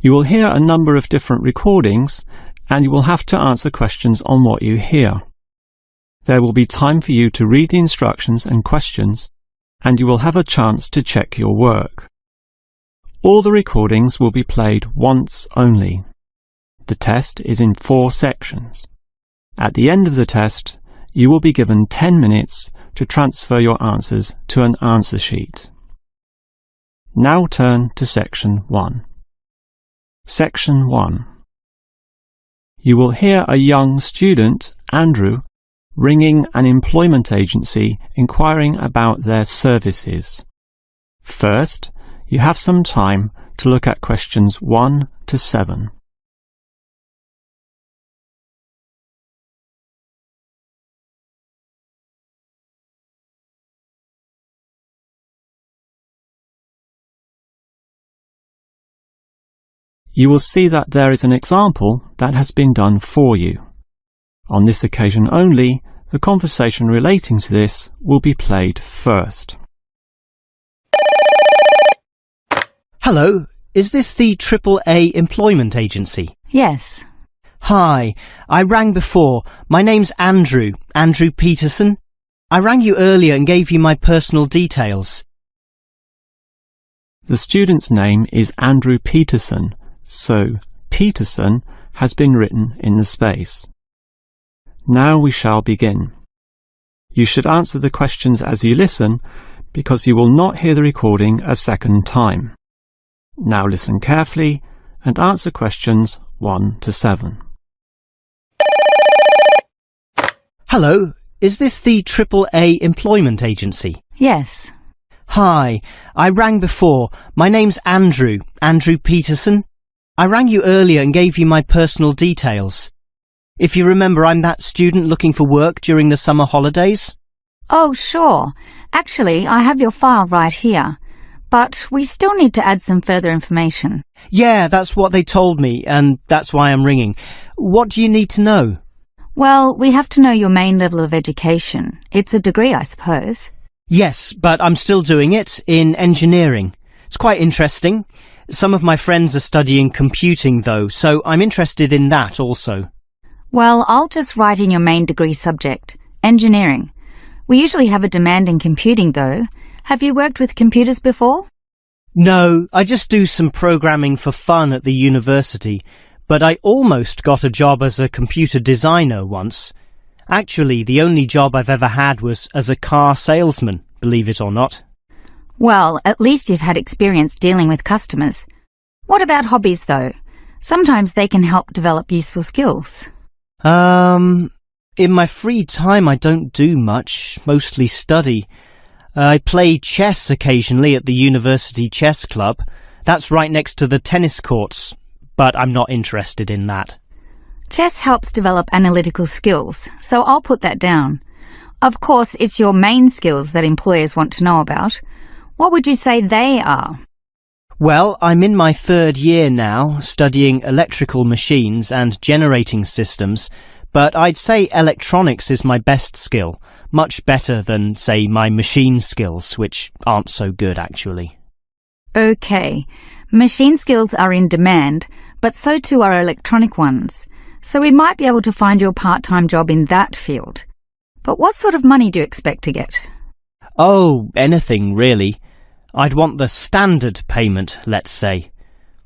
You will hear a number of different recordings, and you will have to answer questions on what you hear. There will be time for you to read the instructions and questions, and you will have a chance to check your work. All the recordings will be played once only. The test is in 4 sections. At the end of the test, you will be given 10 minutes to transfer your answers to an answer sheet. Now turn to Section 1. Section 1. You will hear a young student, Andrew, ringing an employment agency inquiring about their services. First, you have some time to look at questions 1 to 7. You will see that there is an example that has been done for you. On this occasion only, the conversation relating to this will be played first. Hello, is this the AAA employment agency? Yes. Hi, I rang before. My name's Andrew Peterson. I rang you earlier and gave you my personal details. The student's name is Andrew Peterson, so Peterson has been written in the space. Now we shall begin. You should answer the questions as you listen, because you will not hear the recording a second time. Now listen carefully and answer questions 1 to 7. Hello, is this the AAA employment agency? Yes. Hi, I rang before. My name's Andrew Peterson. I rang you earlier and gave you my personal details. If you remember, I'm that student looking for work during the summer holidays. Oh, sure. Actually, I have your file right here. But we still need to add some further information. Yeah, that's what they told me, and that's why I'm ringing. What do you need to know? Well, we have to know your main level of education. It's a degree, I suppose. Yes, but I'm still doing it in engineering. It's quite interesting. Some of my friends are studying computing, though, so I'm interested in that also. Well, I'll just write in your main degree subject, engineering. We usually have a demand in computing, though. Have you worked with computers before? No, I just do some programming for fun at the university, but I almost got a job as a computer designer once. Actually, the only job I've ever had was as a car salesman, believe it or not. Well, at least you've had experience dealing with customers. What about hobbies, though? Sometimes they can help develop useful skills. In my free time I don't do much, mostly study. I play chess occasionally at the university chess club. That's right next to the tennis courts, but I'm not interested in that. Chess helps develop analytical skills, so I'll put that down. Of course, it's your main skills that employers want to know about. What would you say they are? Well, I'm in my 3rd year now, studying electrical machines and generating systems, but I'd say electronics is my best skill, much better than, say, my machine skills, which aren't so good, actually. Okay, machine skills are in demand, but so too are electronic ones, so we might be able to find you a part-time job in that field. But what sort of money do you expect to get? Oh, anything, really. I'd want the standard payment, let's say.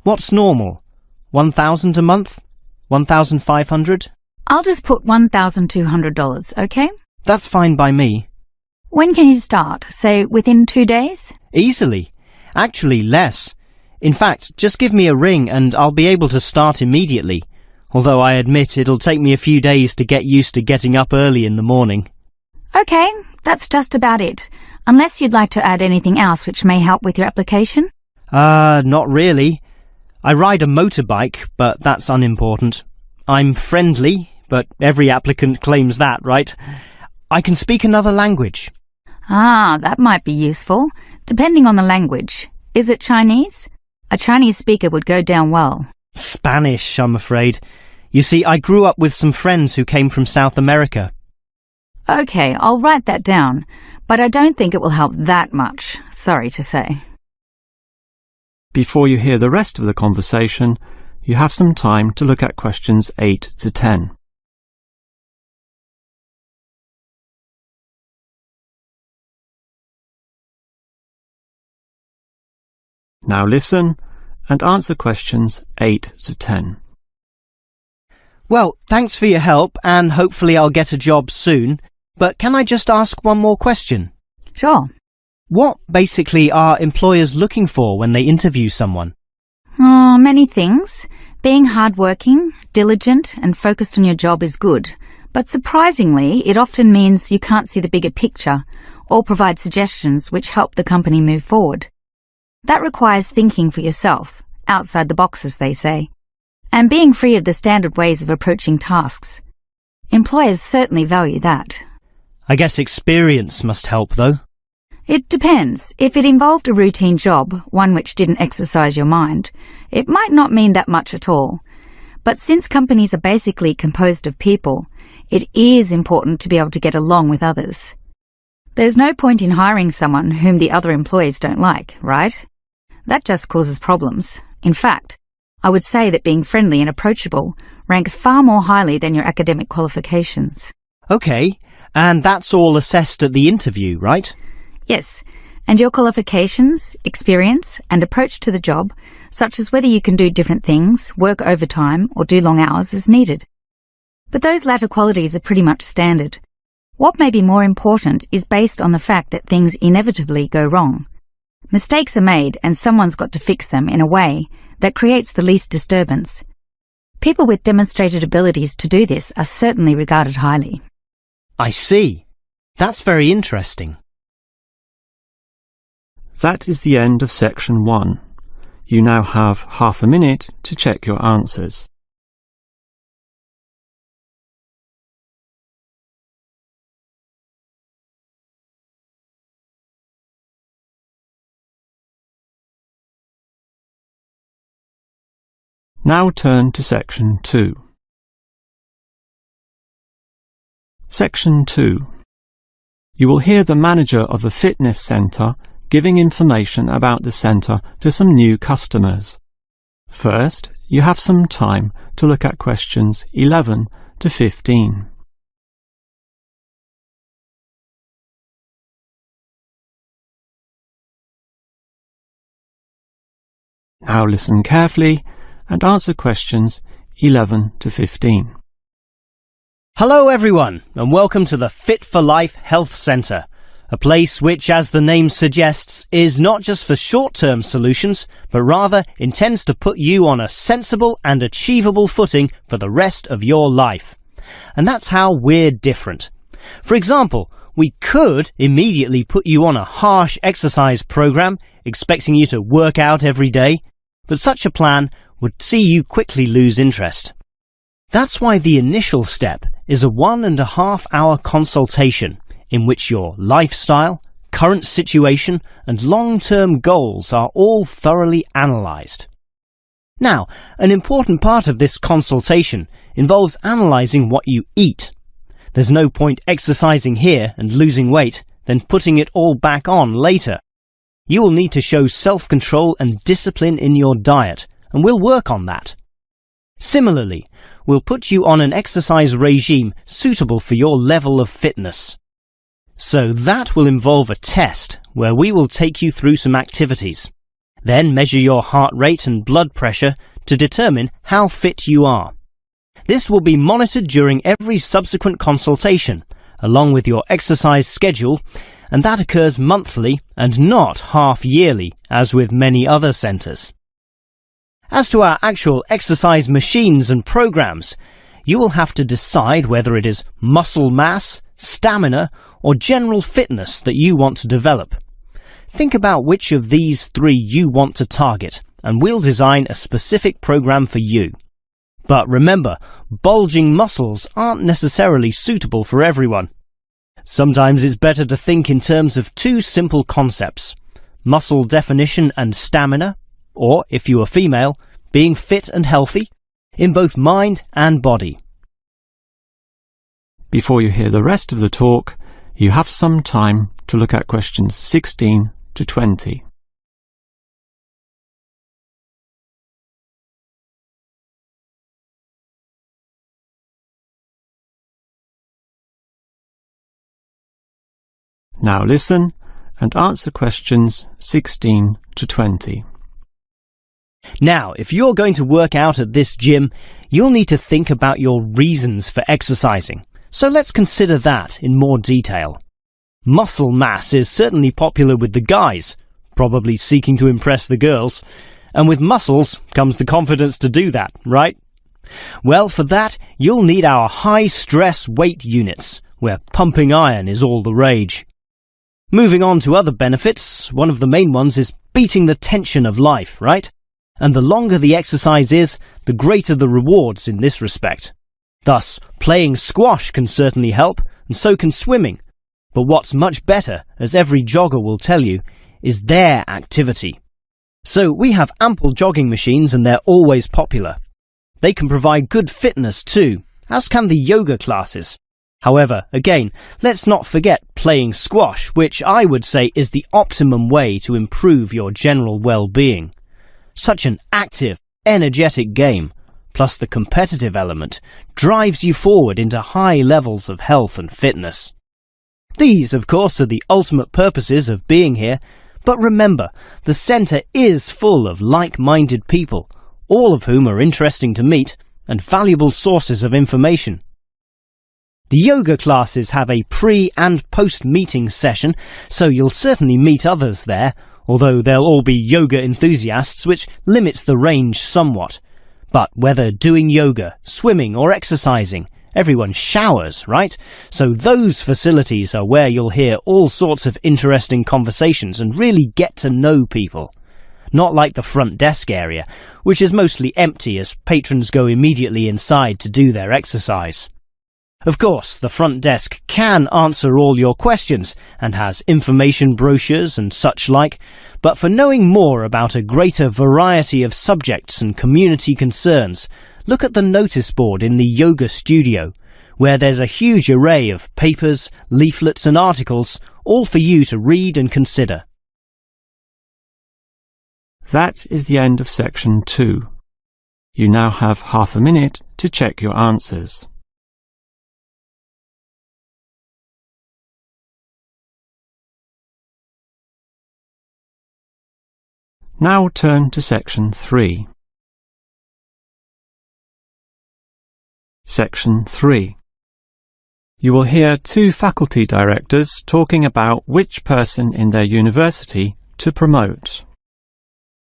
What's normal? 1,000 a month? 1,500? I'll just put $1,200, okay? That's fine by me. When can you start? Say, within 2 days? Easily. Actually, less. In fact, just give me a ring and I'll be able to start immediately. Although I admit it'll take me a few days to get used to getting up early in the morning. Okay, that's just about it. Unless you'd like to add anything else which may help with your application? Not really. I ride a motorbike, but that's unimportant. I'm friendly, but every applicant claims that, right? I can speak another language. Ah, that might be useful, depending on the language. Is it Chinese? A Chinese speaker would go down well. Spanish, I'm afraid. You see, I grew up with some friends who came from South America. Okay, I'll write that down, but I don't think it will help that much, sorry to say. Before you hear the rest of the conversation, you have some time to look at questions 8 to 10. Now listen and answer questions 8 to 10. Well, thanks for your help, and hopefully I'll get a job soon. But can I just ask one more question? Sure. What basically are employers looking for when they interview someone? Oh, many things. Being hardworking, diligent, and focused on your job is good. But surprisingly, it often means you can't see the bigger picture or provide suggestions which help the company move forward. That requires thinking for yourself, outside the box, as they say, and being free of the standard ways of approaching tasks. Employers certainly value that. I guess experience must help, though. It depends. If it involved a routine job, one which didn't exercise your mind, it might not mean that much at all. But since companies are basically composed of people, it is important to be able to get along with others. There's no point in hiring someone whom the other employees don't like, right? That just causes problems. In fact, I would say that being friendly and approachable ranks far more highly than your academic qualifications. Okay, and that's all assessed at the interview, right? Yes, and your qualifications, experience, and approach to the job, such as whether you can do different things, work overtime, or do long hours, is needed. But those latter qualities are pretty much standard. What may be more important is based on the fact that things inevitably go wrong. Mistakes are made, and someone's got to fix them in a way that creates the least disturbance. People with demonstrated abilities to do this are certainly regarded highly. I see. That's very interesting. That is the end of section 1. You now have half a minute to check your answers. Now turn to section 2. Section 2. You will hear the manager of the fitness centre giving information about the centre to some new customers. First, you have some time to look at questions 11 to 15. Now listen carefully and answer questions 11 to 15. Hello everyone, and welcome to the Fit for Life Health Centre, a place which, as the name suggests, is not just for short-term solutions, but rather intends to put you on a sensible and achievable footing for the rest of your life. And that's how we're different. For example, we could immediately put you on a harsh exercise program, expecting you to work out every day, but such a plan would see you quickly lose interest. That's why the initial step is a 1.5-hour consultation in which your lifestyle, current situation, and long-term goals are all thoroughly analysed. Now, an important part of this consultation involves analysing what you eat. There's no point exercising here and losing weight, then putting it all back on later. You will need to show self-control and discipline in your diet, and we'll work on that. Similarly, we'll put you on an exercise regime suitable for your level of fitness. So that will involve a test where we will take you through some activities, then measure your heart rate and blood pressure to determine how fit you are. This will be monitored during every subsequent consultation, along with your exercise schedule, and that occurs monthly and not half-yearly, as with many other centres. As to our actual exercise machines and programs, you will have to decide whether it is muscle mass, stamina, or general fitness that you want to develop. Think about which of these 3 you want to target, and we'll design a specific program for you. But remember, bulging muscles aren't necessarily suitable for everyone. Sometimes it's better to think in terms of 2 simple concepts: muscle definition and stamina, or, if you are female, being fit and healthy, in both mind and body. Before you hear the rest of the talk, you have some time to look at questions 16 to 20. Now listen and answer questions 16 to 20. Now, if you're going to work out at this gym, you'll need to think about your reasons for exercising. So let's consider that in more detail. Muscle mass is certainly popular with the guys, probably seeking to impress the girls. And with muscles comes the confidence to do that, right? Well, for that, you'll need our high-stress weight units, where pumping iron is all the rage. Moving on to other benefits, one of the main ones is beating the tension of life, right? And the longer the exercise is, the greater the rewards in this respect. Thus, playing squash can certainly help, and so can swimming. But what's much better, as every jogger will tell you, is their activity. So we have ample jogging machines and they're always popular. They can provide good fitness too, as can the yoga classes. However, again, let's not forget playing squash, which I would say is the optimum way to improve your general well-being. Such an active, energetic game, plus the competitive element, drives you forward into high levels of health and fitness. These, of course, are the ultimate purposes of being here, but remember, the centre is full of like-minded people, all of whom are interesting to meet and valuable sources of information. The yoga classes have a pre- and post-meeting session, so you'll certainly meet others there, although they'll all be yoga enthusiasts, which limits the range somewhat. But whether doing yoga, swimming or exercising, everyone showers, right? So those facilities are where you'll hear all sorts of interesting conversations and really get to know people. Not like the front desk area, which is mostly empty as patrons go immediately inside to do their exercise. Of course, the front desk can answer all your questions and has information brochures and such like, but for knowing more about a greater variety of subjects and community concerns, look at the notice board in the yoga studio, where there's a huge array of papers, leaflets and articles, all for you to read and consider. That is the end of section 2. You now have half a minute to check your answers. Now turn to section 3. Section 3. You will hear 2 faculty directors talking about which person in their university to promote.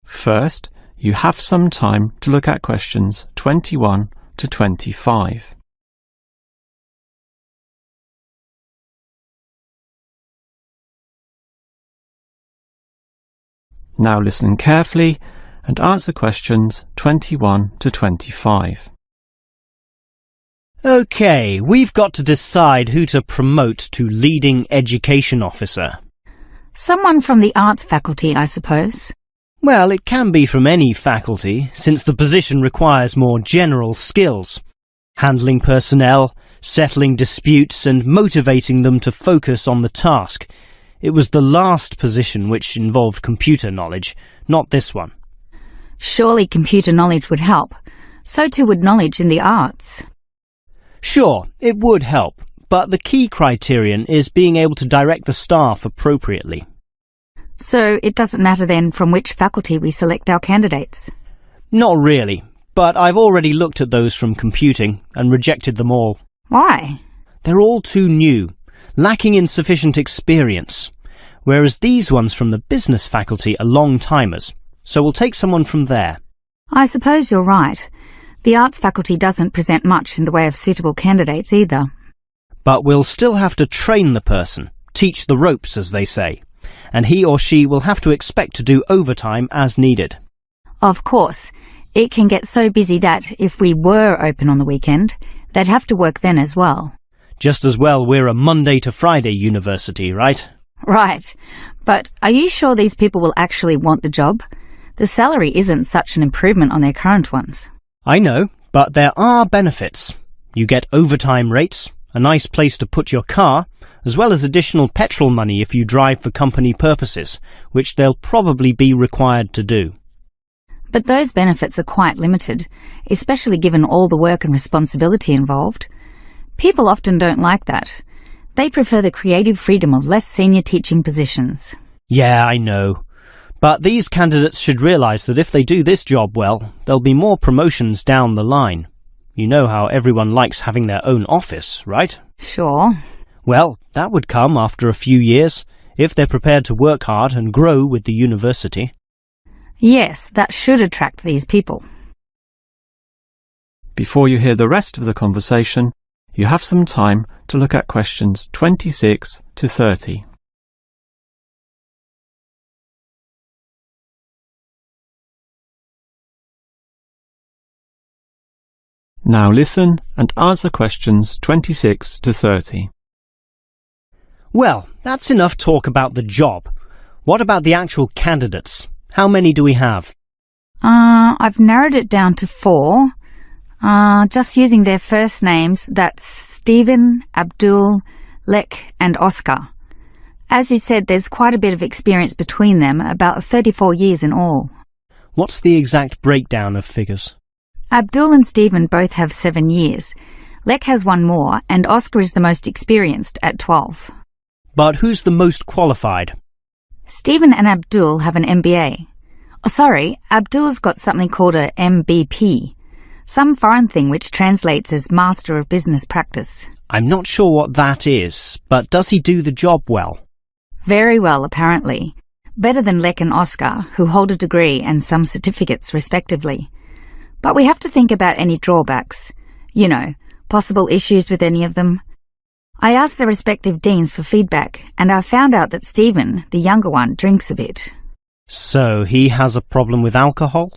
First, you have some time to look at questions 21 to 25. Now listen carefully and answer questions 21 to 25. Okay, we've got to decide who to promote to leading education officer. Someone from the arts faculty, I suppose. Well, it can be from any faculty, since the position requires more general skills. Handling personnel, settling disputes and motivating them to focus on the task. It was the last position which involved computer knowledge, not this one. Surely computer knowledge would help. So too would knowledge in the arts. Sure, it would help, but the key criterion is being able to direct the staff appropriately. So it doesn't matter then from which faculty we select our candidates? Not really, but I've already looked at those from computing and rejected them all. Why? They're all too new, lacking in sufficient experience, whereas these ones from the business faculty are long-timers, so we'll take someone from there. I suppose you're right. The arts faculty doesn't present much in the way of suitable candidates either. But we'll still have to train the person, teach the ropes, as they say, and he or she will have to expect to do overtime as needed. Of course, it can get so busy that if we were open on the weekend, they'd have to work then as well. Just as well we're a Monday to Friday university, right? Right. But are you sure these people will actually want the job? The salary isn't such an improvement on their current ones. I know, but there are benefits. You get overtime rates, a nice place to put your car, as well as additional petrol money if you drive for company purposes, which they'll probably be required to do. But those benefits are quite limited, especially given all the work and responsibility involved. People often don't like that. They prefer the creative freedom of less senior teaching positions. Yeah, I know. But these candidates should realise that if they do this job well, there'll be more promotions down the line. You know how everyone likes having their own office, right? Sure. Well, that would come after a few years, if they're prepared to work hard and grow with the university. Yes, that should attract these people. Before you hear the rest of the conversation, you have some time to look at questions 26 to 30. Now listen and answer questions 26 to 30. Well, that's enough talk about the job. What about the actual candidates? How many do we have? I've narrowed it down to 4. Just using their first names, that's Stephen, Abdul, Lek and Oscar. As you said, there's quite a bit of experience between them, about 34 years in all. What's the exact breakdown of figures? Abdul and Stephen both have 7 years. Lek has 1 more, and Oscar is the most experienced at 12. But who's the most qualified? Stephen and Abdul have an MBA. Oh, sorry, Abdul's got something called a MBP, some foreign thing which translates as Master of Business Practice. I'm not sure what that is, but does he do the job well? Very well, apparently. Better than Lek and Oscar, who hold a degree and some certificates, respectively. But we have to think about any drawbacks. You know, possible issues with any of them. I asked the respective deans for feedback, and I found out that Stephen, the younger one, drinks a bit. So he has a problem with alcohol?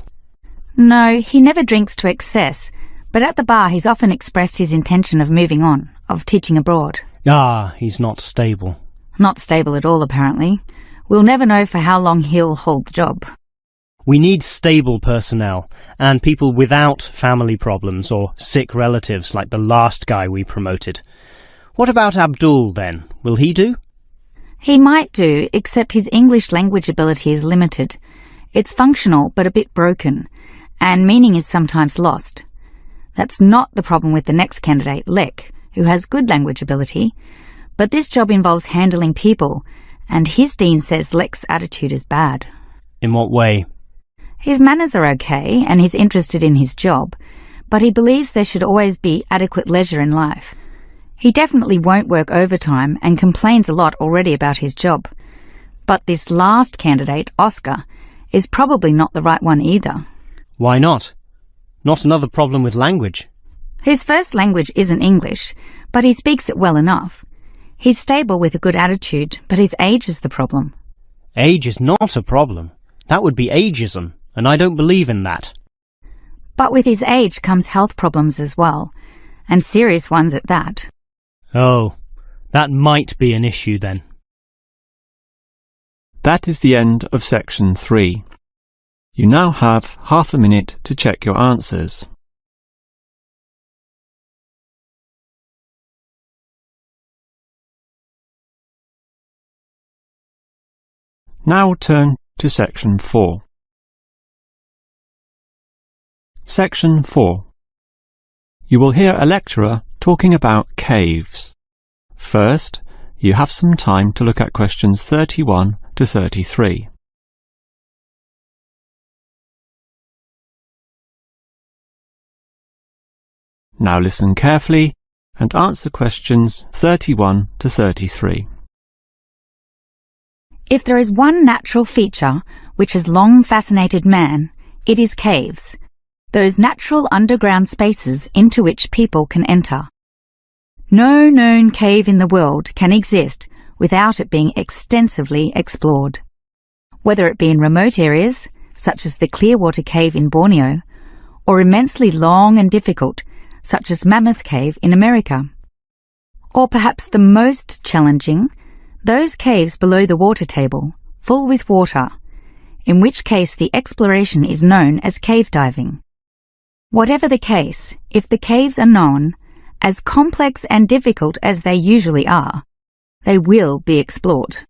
No, he never drinks to excess, but at the bar he's often expressed his intention of moving on, of teaching abroad. Ah, he's not stable. Not stable at all, apparently. We'll never know for how long he'll hold the job. We need stable personnel, and people without family problems or sick relatives like the last guy we promoted. What about Abdul, then? Will he do? He might do, except his English language ability is limited. It's functional, but a bit broken, and meaning is sometimes lost. That's not the problem with the next candidate, Lek, who has good language ability, but this job involves handling people, and his dean says Lek's attitude is bad. In what way? His manners are okay, and he's interested in his job, but he believes there should always be adequate leisure in life. He definitely won't work overtime and complains a lot already about his job. But this last candidate, Oscar, is probably not the right one either. Why not? Not another problem with language. His first language isn't English, but he speaks it well enough. He's stable with a good attitude, but his age is the problem. Age is not a problem. That would be ageism, and I don't believe in that. But with his age comes health problems as well, and serious ones at that. Oh, that might be an issue then. That is the end of section 3. You now have half a minute to check your answers. Now turn to section 4. Section 4. You will hear a lecturer talking about caves. First, you have some time to look at questions 31 to 33. Now listen carefully and answer questions 31 to 33. If there is one natural feature which has long fascinated man, it is caves, those natural underground spaces into which people can enter. No known cave in the world can exist without it being extensively explored. Whether it be in remote areas, such as the Clearwater Cave in Borneo, or immensely long and difficult, such as Mammoth Cave in America. Or perhaps the most challenging, those caves below the water table, full with water, in which case the exploration is known as cave diving. Whatever the case, if the caves are known, as complex and difficult as they usually are, they will be explored.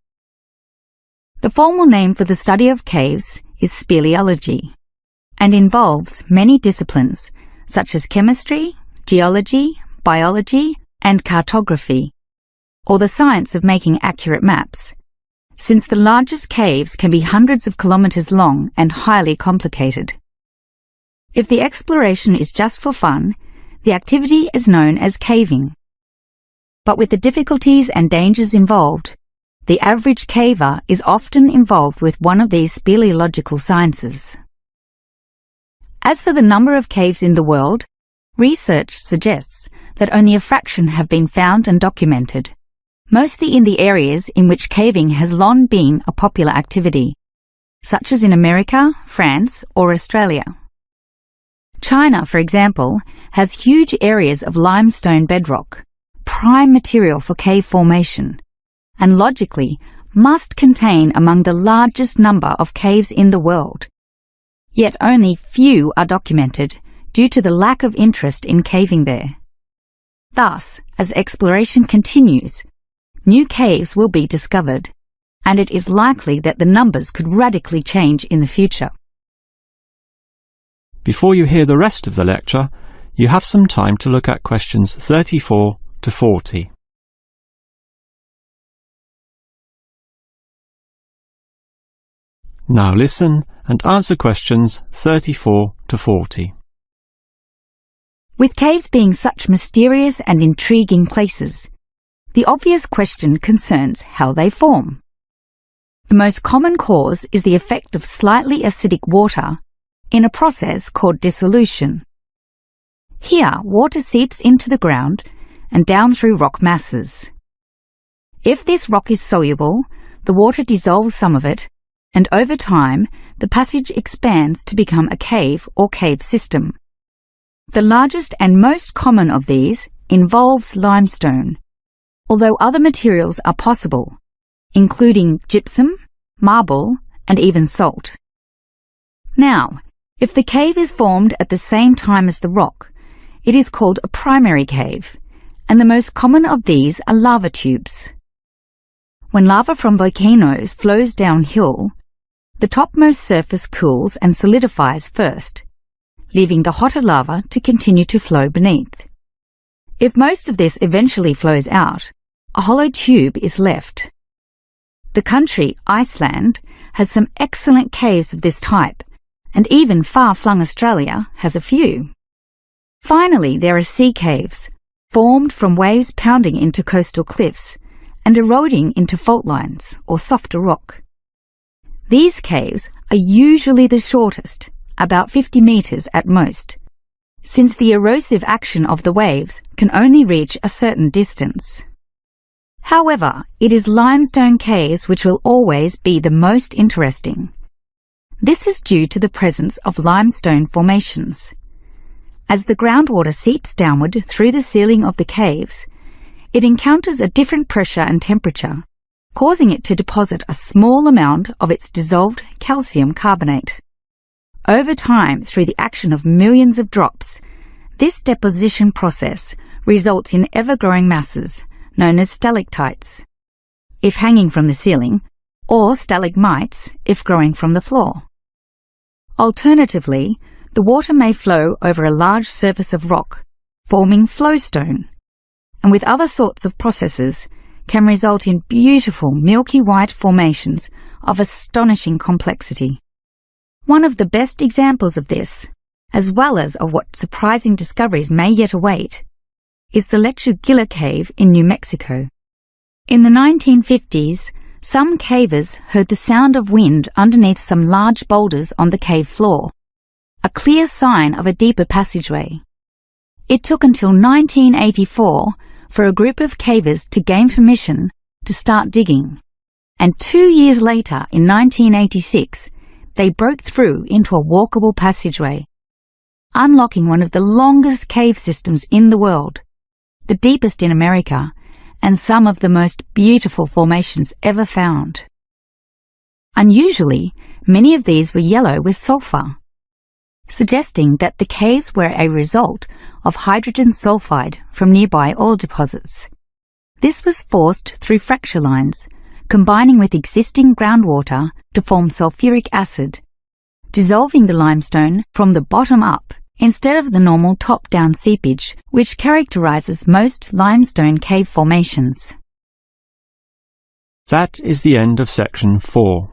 The formal name for the study of caves is speleology, and involves many disciplines such as chemistry, geology, biology, and cartography. or the science of making accurate maps, since the largest caves can be hundreds of kilometres long and highly complicated. If the exploration is just for fun, the activity is known as caving. But with the difficulties and dangers involved, the average caver is often involved with one of these speleological sciences. As for the number of caves in the world, research suggests that only a fraction have been found and documented, mostly in the areas in which caving has long been a popular activity, such as in America, France, or Australia. China, for example, has huge areas of limestone bedrock, prime material for cave formation, and logically must contain among the largest number of caves in the world. Yet only few are documented due to the lack of interest in caving there. Thus, as exploration continues, new caves will be discovered, and it is likely that the numbers could radically change in the future. Before you hear the rest of the lecture, you have some time to look at questions 34 to 40. Now listen and answer questions 34 to 40. With caves being such mysterious and intriguing places, the obvious question concerns how they form. The most common cause is the effect of slightly acidic water in a process called dissolution. Here, water seeps into the ground and down through rock masses. If this rock is soluble, the water dissolves some of it, and over time, the passage expands to become a cave or cave system. The largest and most common of these involves limestone, although other materials are possible, including gypsum, marble, and even salt. Now, if the cave is formed at the same time as the rock, it is called a primary cave, and the most common of these are lava tubes. When lava from volcanoes flows downhill, the topmost surface cools and solidifies first, leaving the hotter lava to continue to flow beneath. If most of this eventually flows out, a hollow tube is left. The country, Iceland, has some excellent caves of this type, and even far-flung Australia has a few. Finally, there are sea caves, formed from waves pounding into coastal cliffs and eroding into fault lines or softer rock. These caves are usually the shortest, about 50 metres at most, since the erosive action of the waves can only reach a certain distance. However, it is limestone caves which will always be the most interesting. This is due to the presence of limestone formations. As the groundwater seeps downward through the ceiling of the caves, it encounters a different pressure and temperature, causing it to deposit a small amount of its dissolved calcium carbonate. Over time, through the action of millions of drops, this deposition process results in ever-growing masses, known as stalactites, if hanging from the ceiling, or stalagmites, if growing from the floor. Alternatively, the water may flow over a large surface of rock, forming flowstone, and with other sorts of processes, can result in beautiful milky white formations of astonishing complexity. One of the best examples of this, as well as of what surprising discoveries may yet await, is the Lechu Gila Cave in New Mexico. In the 1950s, some cavers heard the sound of wind underneath some large boulders on the cave floor, a clear sign of a deeper passageway. It took until 1984 for a group of cavers to gain permission to start digging, and 2 years later, in 1986, they broke through into a walkable passageway, unlocking one of the longest cave systems in the world, the deepest in America, and some of the most beautiful formations ever found. Unusually, many of these were yellow with sulfur, suggesting that the caves were a result of hydrogen sulfide from nearby oil deposits. This was forced through fracture lines, combining with existing groundwater to form sulfuric acid, dissolving the limestone from the bottom up instead of the normal top-down seepage which characterizes most limestone cave formations. That is the end of section 4.